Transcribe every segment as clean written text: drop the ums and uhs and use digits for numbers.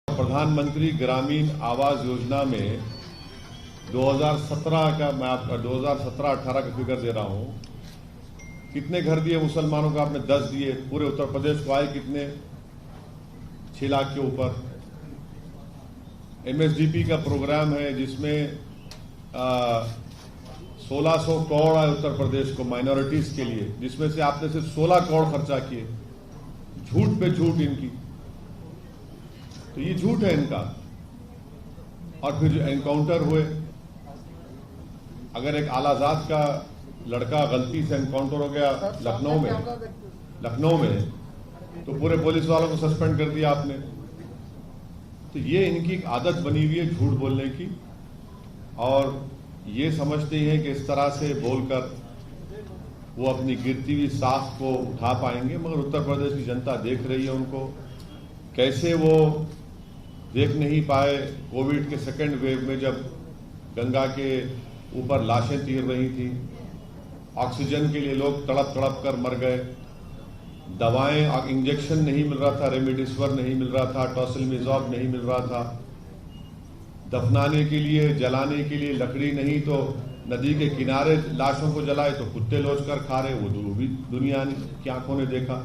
प्रधानमंत्री ग्रामीण आवास योजना में 2017 का मैं आपका 2017-18 का फिगर दे रहा हूं। कितने घर दिए मुसलमानों को? आपने 10 दिए। पूरे उत्तर प्रदेश को आए कितने? 6 लाख के ऊपर। एमएसडीपी का प्रोग्राम है जिसमें 1600 करोड़ आए उत्तर प्रदेश को माइनॉरिटीज के लिए, जिसमें से आपने सिर्फ 16 करोड़ खर्चा किए। झूठ पे झूठ इनकी, तो ये झूठ है इनका। और फिर जो एनकाउंटर हुए, अगर एक आलाजाद का लड़का गलती से एनकाउंटर हो गया लखनऊ में तो पूरे पुलिस वालों को सस्पेंड कर दिया आपने। तो ये इनकी एक आदत बनी हुई है झूठ बोलने की, और ये समझते हैं कि इस तरह से बोलकर वो अपनी गिरती हुई साख को उठा पाएंगे। मगर उत्तर प्रदेश की जनता देख रही है उनको, कैसे वो देख नहीं पाए कोविड के सेकेंड वेव में, जब गंगा के ऊपर लाशें तीर रही थी, ऑक्सीजन के लिए लोग तड़प तड़प कर मर गए, दवाएं इंजेक्शन नहीं मिल रहा था, रेमडेसिविर नहीं मिल रहा था, टोसिलमेज़ोब नहीं मिल रहा था, दफनाने के लिए जलाने के लिए लकड़ी नहीं, तो नदी के किनारे लाशों को जलाए तो कुत्ते लोच कर खा रहे, वो भी दुनिया की आंखों ने देखा।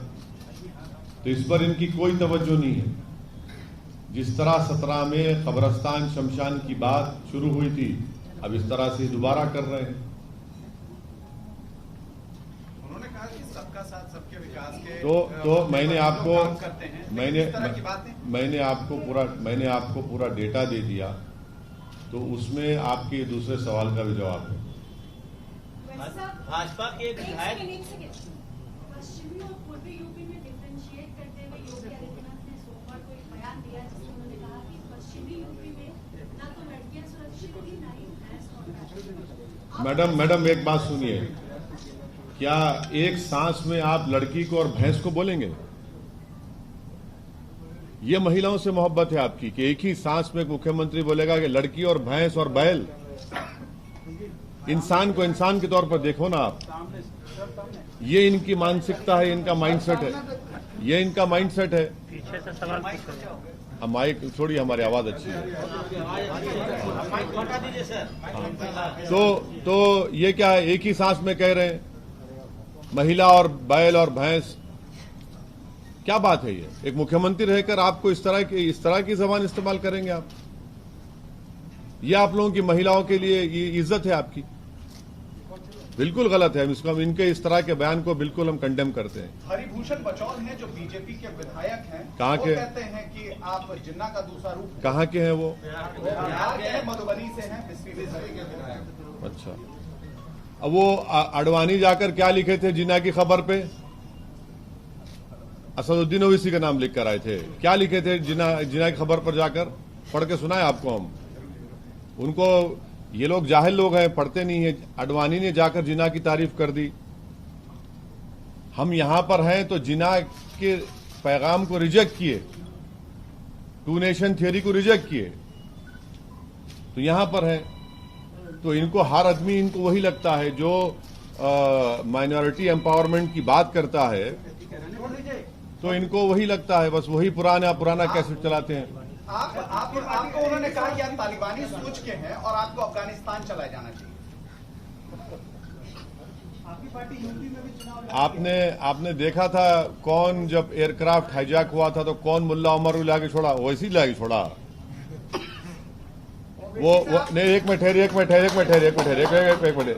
तो इस पर इनकी कोई तवज्जो नहीं है। जिस तरह 17 में कब्रस्तान शमशान की बात शुरू हुई थी, अब इस तरह से दोबारा कर रहे हैं। उन्होंने कहा कि सबका साथ सबके विकास के तो मैंने आपको पूरा डेटा दे दिया, तो उसमें आपके दूसरे सवाल का भी जवाब है। भाजपा के विधायक पश्चिमी और पूर्वी यूपी में डिफरेंशिएट करते हुए योगी आदित्यनाथ ने सोमवार को एक बयान दिया जिसमें उन्होंने कहा कि पश्चिमी यूपी में ना तो लड़कियां सुरक्षित थी, ना ही भैंस और मैडम एक बात सुनिए, क्या एक सांस में आप लड़की को और भैंस को बोलेंगे? ये महिलाओं से मोहब्बत है आपकी कि एक ही सांस में मुख्यमंत्री बोलेगा कि लड़की और भैंस और बैल? इंसान को इंसान के तौर पर देखो ना आप। ये इनकी मानसिकता है, इनका माइंडसेट है, ये इनका माइंडसेट है। पीछे से सवाल पूछो। माइक छोड़िए, हमारी आवाज अच्छी है। तो ये क्या है, एक ही सांस में कह रहे हैं महिला और बैल और भैंस? क्या बात है ये? एक मुख्यमंत्री रहकर आपको इस तरह की जबान इस्तेमाल करेंगे आप? ये आप लोगों की महिलाओं के लिए ये इज्जत है आपकी? बिल्कुल गलत है। हम इनके इस तरह के बयान को बिल्कुल हम कंडेम करते हैं। हरिभूषण बचौल हैं जो बीजेपी के विधायक हैं, कहाँ के? कहते हैं कि आप जिन्ना का दूसरा रूप हैं। कहाँ के हैं वो? बिहार के हैं, मधुबनी से हैं, बिस्मिल जिले के विधायक। अच्छा, अब वो अडवाणी जाकर क्या लिखे थे जिन्ना की खबर पे? असदुद्दीन ओवैसी का नाम लिख कर आए थे। क्या लिखे थे जिन्ना की खबर पर जाकर? पढ़ के सुनाए आपको हम। उनको, ये लोग जाहिल लोग हैं, पढ़ते नहीं है। अडवाणी ने जाकर जिन्ना की तारीफ कर दी। हम यहां पर हैं तो जिन्ना के पैगाम को रिजेक्ट किए, टू नेशन थियरी को रिजेक्ट किए, तो यहां पर हैं। तो इनको हर आदमी इनको वही लगता है जो माइनॉरिटी एम्पावरमेंट की बात करता है, तो इनको वही लगता है, बस वही पुराना कैसेट चलाते हैं। आपको उन्होंने कहा कि आप तालिबानी सोच के हैं और आपको अफगानिस्तान चला जाना चाहिए। आपकी पार्टी यूपी में भी चुनाव आपने देखा था कौन, जब एयरक्राफ्ट हाईजैक हुआ था तो कौन मुल्ला उमर को लाके छोड़ा? वैसे ही लाके छोड़ा। वो नहीं, एक मिनट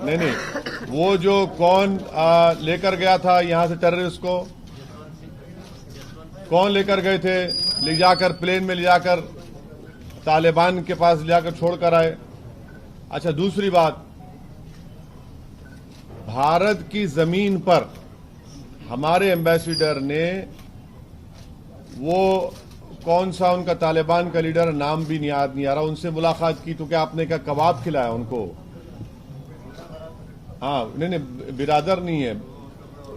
नहीं, वो जो कौन लेकर गया था यहां से टेररिस्ट को, कौन लेकर गए थे? ले जाकर प्लेन में ले जाकर तालिबान के पास ले जाकर छोड़कर आए। अच्छा, दूसरी बात, भारत की जमीन पर हमारे एम्बेसडर ने वो कौन सा उनका तालिबान का लीडर, नाम भी याद नहीं आ रहा, उनसे मुलाकात की। तो क्या आपने क्या कबाब खिलाया उनको? हाँ, नहीं, बिरादर नहीं है,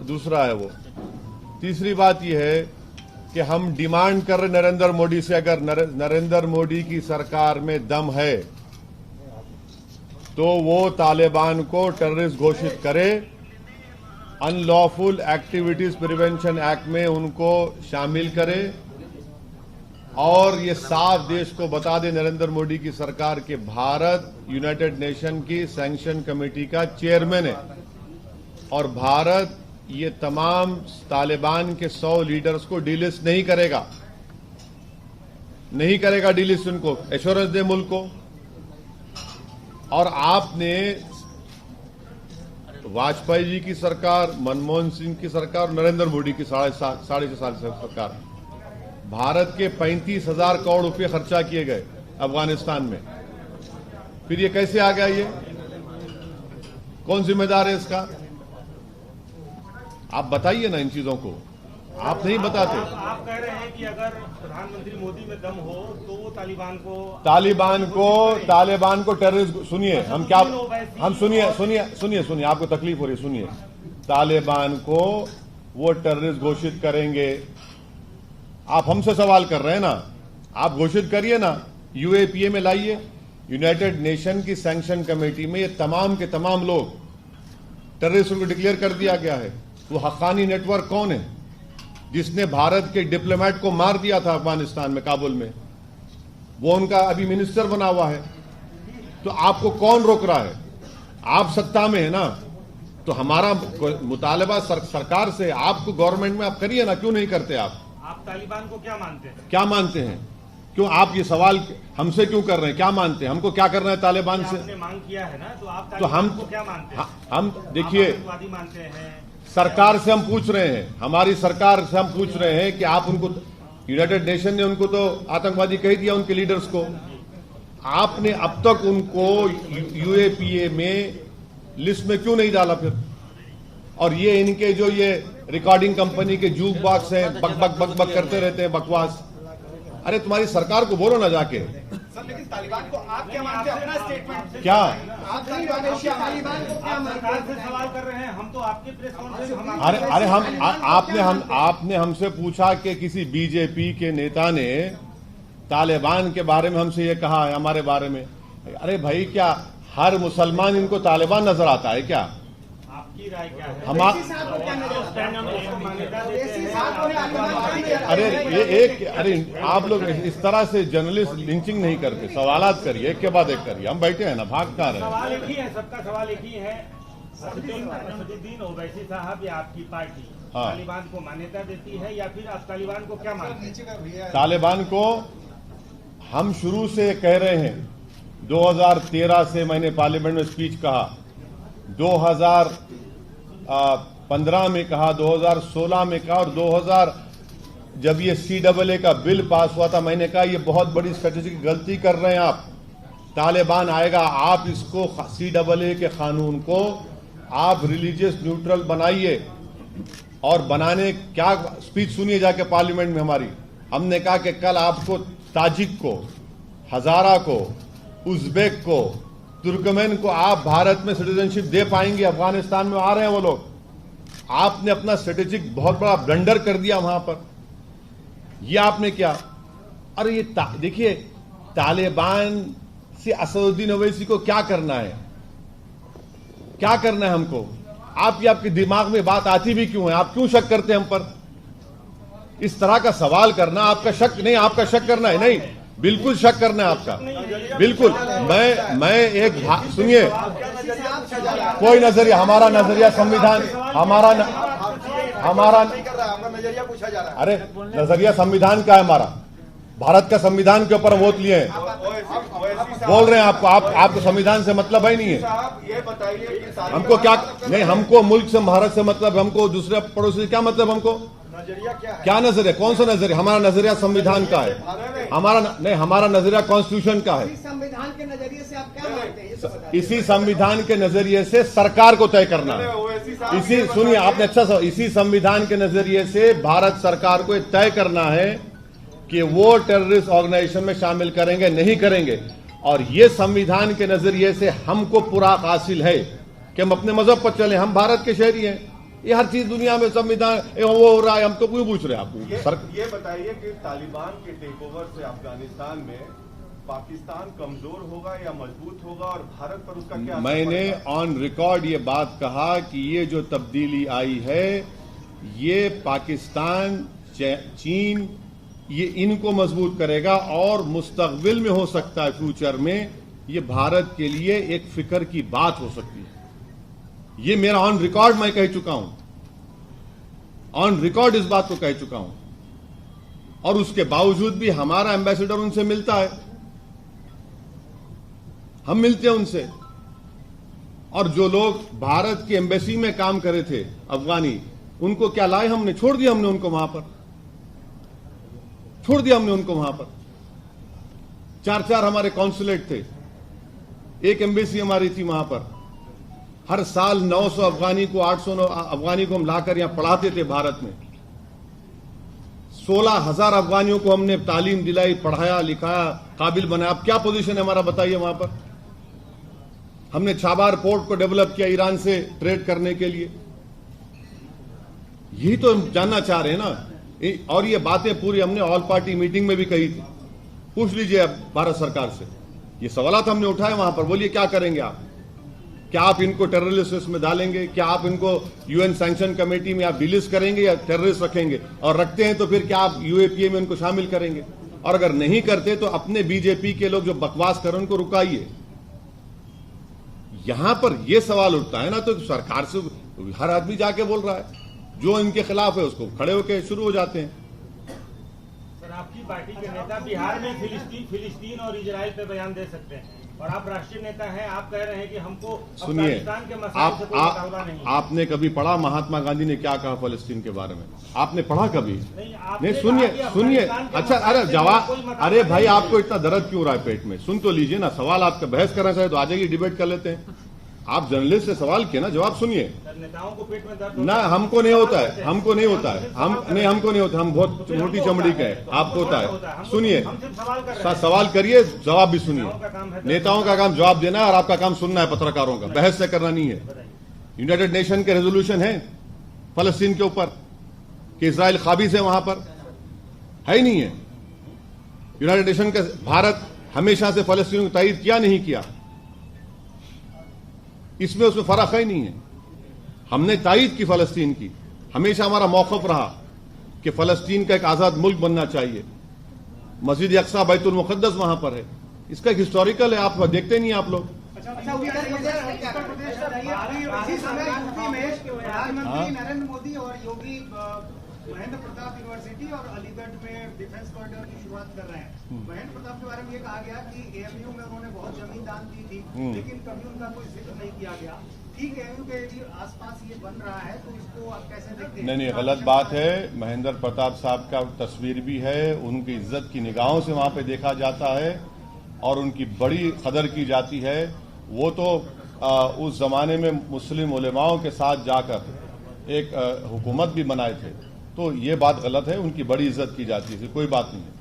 दूसरा है वो। तीसरी बात यह है कि हम डिमांड कर रहे नरेंद्र मोदी से, अगर नरेंद्र मोदी की सरकार में दम है तो वो तालिबान को टेररिस्ट घोषित करे, अनलॉफुल एक्टिविटीज प्रिवेंशन एक्ट में उनको शामिल करे और ये साफ देश को बता दे नरेंद्र मोदी की सरकार के भारत यूनाइटेड नेशन की सैंक्शन कमेटी का चेयरमैन है और भारत ये तमाम तालिबान के 100 लीडर्स को डीलिस्ट नहीं करेगा डीलिस्ट। उनको एश्योरेंस दे मुल्क को। और आपने वाजपेयी जी की सरकार, मनमोहन सिंह की सरकार, नरेंद्र मोदी की साढ़े छह साल से सरकार, भारत के 35,000 करोड़ रुपए खर्चा किए गए अफगानिस्तान में। फिर ये कैसे आ गया? ये कौन जिम्मेदार है इसका? आप बताइए ना इन चीजों को, आप नहीं बताते। आप कह रहे हैं कि अगर प्रधानमंत्री मोदी में दम हो तो वो तालिबान को टेररिस्ट। सुनिए हम क्या, हम सुनिए आपको तकलीफ हो रही है, सुनिए। तालिबान को वो टेररिस्ट घोषित करेंगे। आप हमसे सवाल कर रहे हैं ना, आप घोषित करिए ना, यूएपीए में लाइए, यूनाइटेड नेशन की सैंक्शन कमेटी में ये तमाम के तमाम लोग टेररिस्ट को डिक्लेयर कर दिया गया है। वो हक्कानी नेटवर्क कौन है जिसने भारत के डिप्लोमेट को मार दिया था अफगानिस्तान में, काबुल में? वो उनका अभी मिनिस्टर बना हुआ है। तो आपको कौन रोक रहा है? आप सत्ता में है ना, तो हमारा मुतालबा सरकार से, आपको गवर्नमेंट में आप करिए ना, क्यों नहीं करते आप तालिबान को क्या मानते हैं? क्या मानते हैं? क्यों आप ये सवाल हमसे क्यों कर रहे हैं? क्या मानते हैं? हमको क्या करना है तालिबान से? आपने मांग किया है ना, तो आप तो हम को क्या मानते हैं? हम देखिए, आतंकवादी मानते हैं? सरकार से हम पूछ रहे हैं, हमारी सरकार से हम पूछ रहे हैं कि आप उनको, यूनाइटेड नेशन ने उनको तो आतंकवादी कह दिया, उनके लीडर्स को। आपने अब तक उनको यूएपीए में लिस्ट में क्यों नहीं डाला फिर? और ये इनके जो ये रिकॉर्डिंग कंपनी के जूक बॉक्स हैं, बक बक बक बक करते रहते हैं, बकवास। अरे तुम्हारी सरकार को बोलो ना जाके। सर लेकिन तालिबान को आप क्या मानते हैं? अपना स्टेटमेंट क्या आप तालिबान को क्या सरकार से सवाल कर रहे हैं, हम तो आपके प्रेस कॉन्फ्रेंस। अरे आपने हमसे पूछा कि किसी बीजेपी के नेता ने तालिबान के बारे में हमसे ये कहा है हमारे बारे में। अरे भाई, क्या हर मुसलमान इनको तालिबान नजर आता है क्या? आपकी राय क्या है? अरे आप लोग इस तरह से जर्नलिस्ट लिंचिंग नहीं करते, सवालात करिए, एक के बाद एक करिए। हम बैठे हैं ना, भाग कहाँ रहे हैं? सवाल एक ही है, सबका सवाल एक ही है। असदुद्दीन ओवैसी साहब या आपकी पार्टी तालिबान को मान्यता देती है या फिर आप तालिबान को क्या मानते हैं? तालिबान को हम शुरू से कह रहे हैं, 2013 से मैंने पार्लियामेंट में स्पीच कहा, 2015 में कहा, 2016 में कहा, और 2000 जब ये CAA का बिल पास हुआ था, मैंने कहा ये बहुत बड़ी स्ट्रेटेजिक गलती कर रहे हैं आप। तालिबान आएगा, आप इसको CAA के कानून को आप रिलीजियस न्यूट्रल बनाइए। और बनाने क्या स्पीच सुनिए जाके पार्लियामेंट में हमारी। हमने कहा कि कल आपको ताजिक को, हजारा को, उज्बेक को, तुर्कमेन को आप भारत में सिटीजनशिप दे पाएंगे? अफगानिस्तान में आ रहे हैं वो लोग। आपने अपना स्ट्रेटेजिक बहुत बड़ा ब्लंडर कर दिया वहां पर। ये आपने क्या? अरे ये देखिए, तालिबान से असदुद्दीन ओवैसी को क्या करना है? क्या करना है हमको? आपके दिमाग में बात आती भी क्यों है? आप क्यों शक करते हैं हम पर? इस तरह का सवाल करना आपका शक नहीं, आपका शक करना है नहीं, बिल्कुल शक करना है आपका, बिल्कुल। मैं एक सुनिए, कोई नजरिया, हमारा नजरिया संविधान, हमारा नजरिया पूछा जा रहा है। अरे नजरिया संविधान का है हमारा, भारत का संविधान के ऊपर हम वोट लिए हैं। बोल रहे हैं आपको संविधान से मतलब ही नहीं है। ये बताइए कि हमको क्या नहीं, हमको मुल्क से, भारत से मतलब, हमको दूसरे पड़ोसी से क्या मतलब? हमको नजरिया क्या नजरिया? कौन सा नजरिया? हमारा नजरिया संविधान का है, हमारा नजरिया कॉन्स्टिट्यूशन का है। संविधान के नजरिए से आप क्या मानते हैं? इसी संविधान के नजरिए से सरकार को तय करना है। इसी, सुनिए आपने अच्छा सा, इसी संविधान के नजरिए से भारत सरकार को तय करना है कि वो टेररिस्ट ऑर्गेनाइजेशन में शामिल करेंगे नहीं करेंगे। और ये संविधान के नजरिए से हमको पूरा हासिल है कि हम अपने मजहब पर चले, हम भारत के शहरी हैं। ये हर चीज दुनिया में संविधान वो हो रहा है, हम तो क्यों पूछ रहे हैं आपको? ये बताइए कि तालिबान के टेक ओवर से अफगानिस्तान में पाकिस्तान कमजोर होगा या मजबूत होगा, और भारत पर उसका क्या? मैंने ऑन रिकॉर्ड ये बात कहा कि ये जो तब्दीली आई है, ये पाकिस्तान, चीन ये इनको मजबूत करेगा और मुस्तकबिल में हो सकता है, फ्यूचर में ये भारत के लिए एक फिक्र की बात हो सकती है। ये मेरा ऑन रिकॉर्ड मैं कह चुका हूं, ऑन रिकॉर्ड इस बात को कह चुका हूं। और उसके बावजूद भी हमारा एम्बेसडर उनसे मिलता है, हम मिलते हैं उनसे। और जो लोग भारत की एम्बेसी में काम करे थे अफगानी, उनको क्या लाए हमने? छोड़ दिया हमने उनको वहां पर, छोड़ दिया हमने उनको वहां पर। 4-4 हमारे कॉन्सुलेट थे, एक एम्बेसी हमारी थी वहां पर। हर साल 900 अफगानी को 800 अफगानी को हम लाकर यहां पढ़ाते थे भारत में। 16,000 अफगानियों को हमने तालीम दिलाई, पढ़ाया, लिखाया, काबिल बनाया। अब क्या पोजीशन है हमारा बताइए वहां पर? हमने छाबार पोर्ट को डेवलप किया ईरान से ट्रेड करने के लिए। यही तो हम जानना चाह रहे हैं ना। और ये बातें पूरी हमने ऑल पार्टी मीटिंग में भी कही थी। पूछ लीजिए अब भारत सरकार से, ये सवालात हमने उठाए वहां पर। बोलिए क्या करेंगे आप? क्या आप इनको टेररिस्ट लिस्ट में डालेंगे? क्या आप इनको यूएन सैंक्शन कमेटी में आप डिलिस्ट करेंगे या टेररिस्ट रखेंगे? और रखते हैं तो फिर क्या आप यूएपीए में उनको शामिल करेंगे? और अगर नहीं करते तो अपने बीजेपी के लोग जो बकवास कर रहे हैं उनको रुकाइए। यहां पर यह सवाल उठता है ना, तो सरकार से हर आदमी जाके बोल रहा है, जो इनके खिलाफ है उसको खड़े होकर शुरू हो जाते हैं। सर, आपकी पार्टी के नेता बिहार में फिलिस्तीन और इजराइल पे बयान दे सकते हैं, और आप राष्ट्रीय नेता हैं, आप कह रहे हैं कि हमको सुनिए, अफगानिस्तान के मसाइल से कोई मुकाबला नहीं। आपने कभी पढ़ा महात्मा गांधी ने क्या कहा फलस्तीन के बारे में? आपने पढ़ा कभी? नहीं, सुनिए। अच्छा, अरे जवाब, अरे भाई आपको इतना दर्द क्यों रहा है पेट में? सुन तो लीजिए ना। सवाल आपका बहस करना चाहे तो आ जाइए, डिबेट कर लेते हैं। आप जर्नलिस्ट से सवाल किए ना, जवाब सुनिए। नेताओं को पेट में दर्द ना, हमको नहीं होता है, हमको नहीं होता है, हमको नहीं होता। हम बहुत मोटी चमड़ी के हैं, आपको होता है। सुनिए, सवाल करिए, जवाब भी सुनिए। नेताओं का काम जवाब देना है और आपका काम सुनना है, पत्रकारों का। बहस से करना नहीं है। यूनाइटेड नेशन के रेजोल्यूशन है फलस्तीन के ऊपर कि इजराइल काबिज है, वहां पर है ही नहीं है। यूनाइटेड नेशन के भारत हमेशा से फलस्तीन को तायद किया नहीं किया, इसमें उसमें फर्क है ही नहीं है। हमने तायद की फलस्तीन की, हमेशा हमारा मौक़िफ़ रहा कि फलस्तीन का एक आजाद मुल्क बनना चाहिए। मस्जिद अक्सा बैतुल मुक़द्दस वहां पर है, इसका एक हिस्टोरिकल है, आप देखते नहीं आप लोग। प्रधानमंत्री नरेंद्र मोदी और योगी महेंद्र प्रताप यूनिवर्सिटी और अलीगढ़ में डिफेंस कॉरिडोर की शुरुआत कर रहे हैं। महेंद्र प्रताप के बारे में ये कहा गया कि एएमयू में उन्होंने बहुत जमीन दान दी थी, लेकिन कभी उनका कोई जिक्र नहीं किया गया। ठीक है, एएमयू के आसपास ये बन रहा है, तो इसको आप कैसे देखते हैं? नहीं, गलत बात है। महेंद्र प्रताप साहब का तस्वीर भी है, उनकी इज्जत की निगाहों से वहां पे देखा जाता है और उनकी बड़ी कदर की जाती है। वो तो उस जमाने में मुस्लिम उलेमाओं के साथ जाकर एक हुकूमत भी बनाए थे, तो ये बात गलत है। उनकी बड़ी इज्जत की जाती है, कोई बात नहीं है।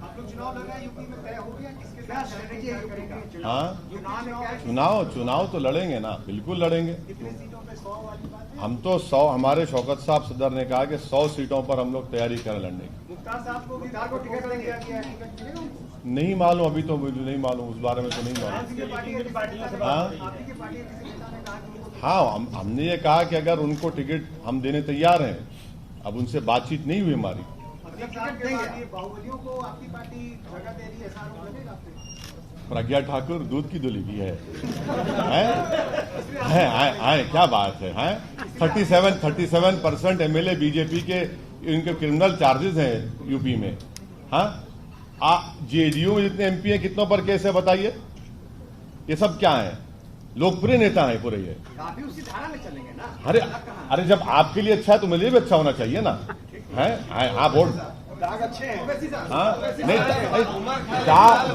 आप लोग चुनाव लड़ रहे हैं, यूपी में तय हो गया किसके साथ स्ट्रेटेजी करेंगे? हाँ, चुनाव तो लड़ेंगे ना, बिल्कुल लड़ेंगे। कितनी सीटों पे 100 वाली बात है? हम तो 100, हमारे शौकत साहब सदर ने कहा कि 100 सीटों पर हम लोग तैयारी करें लड़ने की। मुख्तार साहब को भी टिकट दिया गया है, टिकट मिलेगा उनको? नहीं मालूम, अभी तो मुझे नहीं मालूम, उस बारे में तो नहीं मालूम। आपकी पार्टी के किसी नेता ने कहा कि उनको हाँ, हमने ये कहा कि अगर उनको टिकट हम देने तैयार हैं। अब उनसे बातचीत नहीं हुई हमारी। बाहुबलियों को आपकी पार्टी जगह दे रही है, ऐसा आरोप लगेगा आप पे? प्रज्ञा ठाकुर दूध की दुली भी है, क्या बात है? 37% एमएलए बीजेपी के, इनके क्रिमिनल चार्जेस हैं यूपी में। हाँ, जेडीयू में जितने एमपी हैं, कितनों पर केस है बताइए? ये सब क्या है? लोकप्रिय नेता है पूरे ये। आप भी उसी धारा में चलेंगे ना? अरे जब आपके लिए अच्छा है तो मेरे लिए भी अच्छा होना चाहिए ना। है हाँ, वोट दाग अच्छे हैं। हाँ, नहीं,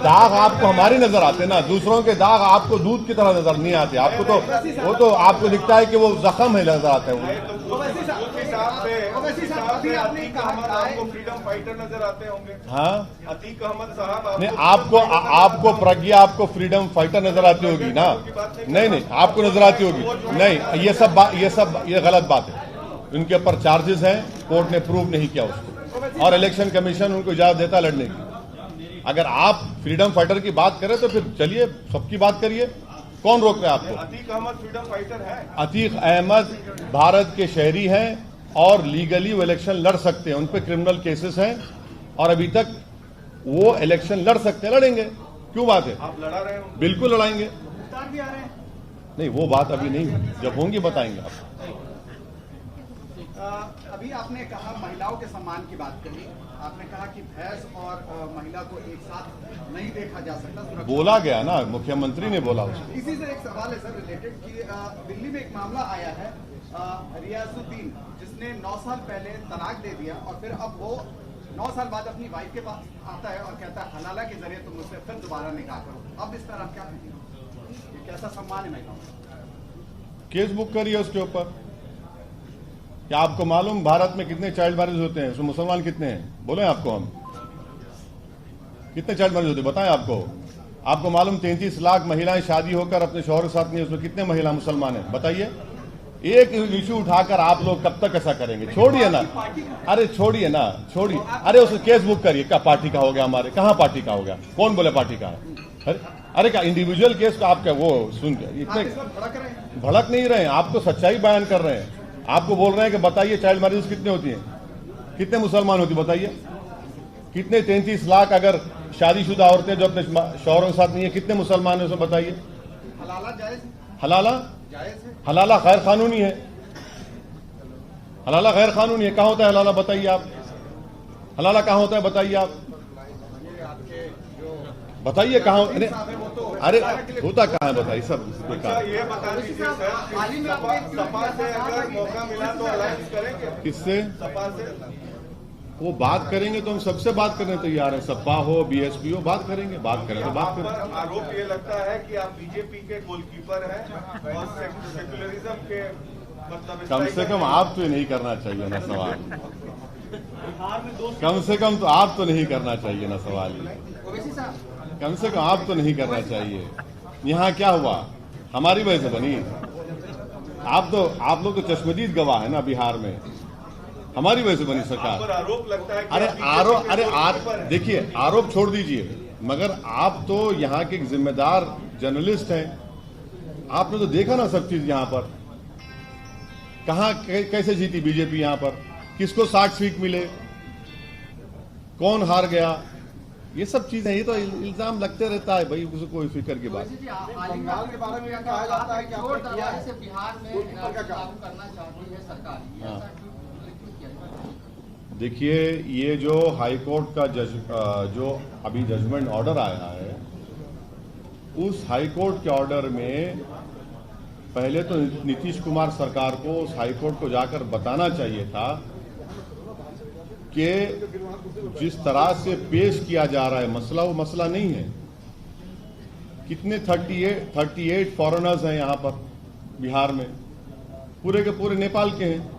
दाग आपको हमारे नजर आते ना, दूसरों के दाग आपको दूध की तरह नजर नहीं आते। आपको तो वो तो आपको दिखता है कि वो जख्म है, नजर आता है वो। आपको फ्रीडम फाइटर नजर आते होंगे। हाँ, अतीक अहमद साहब नहीं, आपको प्रज्ञा, आपको फ्रीडम फाइटर नजर आती होगी ना? नहीं, आपको नजर आती होगी। नहीं, ये गलत बात है। उनके ऊपर चार्जेस हैं, कोर्ट ने प्रूव नहीं किया उसको, और इलेक्शन कमीशन उनको इजाजत देता लड़ने की। अगर आप फ्रीडम फाइटर की बात करें तो फिर चलिए, सबकी बात करिए, कौन रोक रहा है आपको? अतीक अहमद फ्रीडम फाइटर है। अतीक अहमद भारत के शहरी हैं और लीगली वो इलेक्शन लड़ सकते हैं, उन पर क्रिमिनल केसेस हैं। और अभी तक वो इलेक्शन लड़ सकते हैं, लड़ेंगे, क्यों बात है? आप लड़ा रहे हो? बिल्कुल लड़ाएंगे। मुख्तार भी आ रहे हैं। नहीं, वो बात अभी नहीं, जब होंगी बताएंगे आप। अभी आपने कहा महिलाओं के सम्मान की बात करी, आपने कहा कि भैंस और महिला को एक साथ नहीं देखा जा सकता। बोला गया ना, मुख्यमंत्री ने बोला उसको। इसी से एक सवाल है सर रिलेटेड कि दिल्ली में एक मामला आया है रियाजुद्दीन, जिसने 9 साल पहले तलाक दे दिया और फिर अब वो 9 साल बाद अपनी वाइफ के पास आता है और कहता है हलाला के जरिए तुम मुझसे फिर दोबारा निकाह करो। अब इस पर आप क्या कहेंगे? ये कैसा सम्मान है महिलाओं का? केस बुक करिए उसके ऊपर। क्या आपको मालूम भारत में कितने चाइल्ड मैरिज होते हैं? उसमें मुसलमान कितने हैं? बोले आपको, हम कितने चाइल्ड मैरिज होते हैं बताएं आपको। आपको मालूम 33 लाख महिलाएं शादी होकर अपने शौहर के साथ नहीं, उसमें कितने महिला मुसलमान हैं बताइए। एक इशू उठाकर आप लोग कब तक ऐसा करेंगे? छोड़िए ना, अरे छोड़िए ना, छोड़िए। अरे उसको केस बुक करिए। क्या पार्टी का हो गया? हमारे कहाँ पार्टी का हो गया? कौन बोले पार्टी का है? अरे क्या इंडिविजुअल केस का आपका वो सुन के इतने भड़क नहीं रहे हैं, आपको सच्चाई बयान कर रहे हैं। आपको बोल रहे हैं कि बताइए चाइल्ड मैरिज कितने होती हैं, कितने मुसलमान होती बताइए, कितने 33 लाख अगर शादीशुदा औरतें जो अपने शौहरों के साथ नहीं है, कितने मुसलमान है उसमें बताइए। हलाला जायज? हलाला जायज है? हलाला गैर कानूनी है। हलाला गैर कानूनी है। कहाँ होता है हलाला बताइए आप? हलाला कहाँ होता है बताइए आप? बताइए कहाँ? अरे होता कहाँ है बताइए सब। अच्छा ये बता दीजिए सर, सपा से अगर मौका मिला तो अलायंस करेंगे? किससे? सपा से वो बात करेंगे तो हम सबसे बात करने तैयार हैं। सपा हो, बीएसपी हो, बात करेंगे, बात करें तो बात करें। पर आरोप ये लगता है कि आप बीजेपी के गोलकीपर हैं और सेक्युलरिज्म के मतलब कम से कम आप तो नहीं करना चाहिए ना सवाल। कम से कम तो आप तो नहीं करना चाहिए ना सवाल। कम से कम आप तो नहीं करना चाहिए। यहाँ क्या हुआ? हमारी वजह से बनी। आप लोग तो चश्मदीद गवाह है ना बिहार में, हमारी वजह से बनी सरकार। पर आरोप लगता है कि अरे आप आरोप देखिए, आरोप छोड़ दीजिए, मगर आप तो यहाँ के एक जिम्मेदार जर्नलिस्ट हैं। आपने तो देखा ना सब चीज यहाँ पर। कहाँ कैसे जीती बीजेपी यहाँ पर? किसको 60 सीट मिले? कौन हार गया? ये सब चीजें, ये तो इल्जाम लगते रहता है भाई, उसको कोई फिक्र की बात। बंगाल के बारे में कहा जाता है कि आपने किया है, बिहार में लागू करना चाहती है सरकार। हाँ। देखिए, ये जो हाईकोर्ट का जो अभी जजमेंट ऑर्डर आया है, उस हाईकोर्ट के ऑर्डर में पहले तो नीतीश कुमार सरकार को उस हाईकोर्ट को जाकर बताना चाहिए था कि जिस तरह से पेश किया जा रहा है मसला, वो मसला नहीं है। कितने 38 फॉरेनर्स हैं यहाँ पर बिहार में, पूरे के पूरे नेपाल के हैं।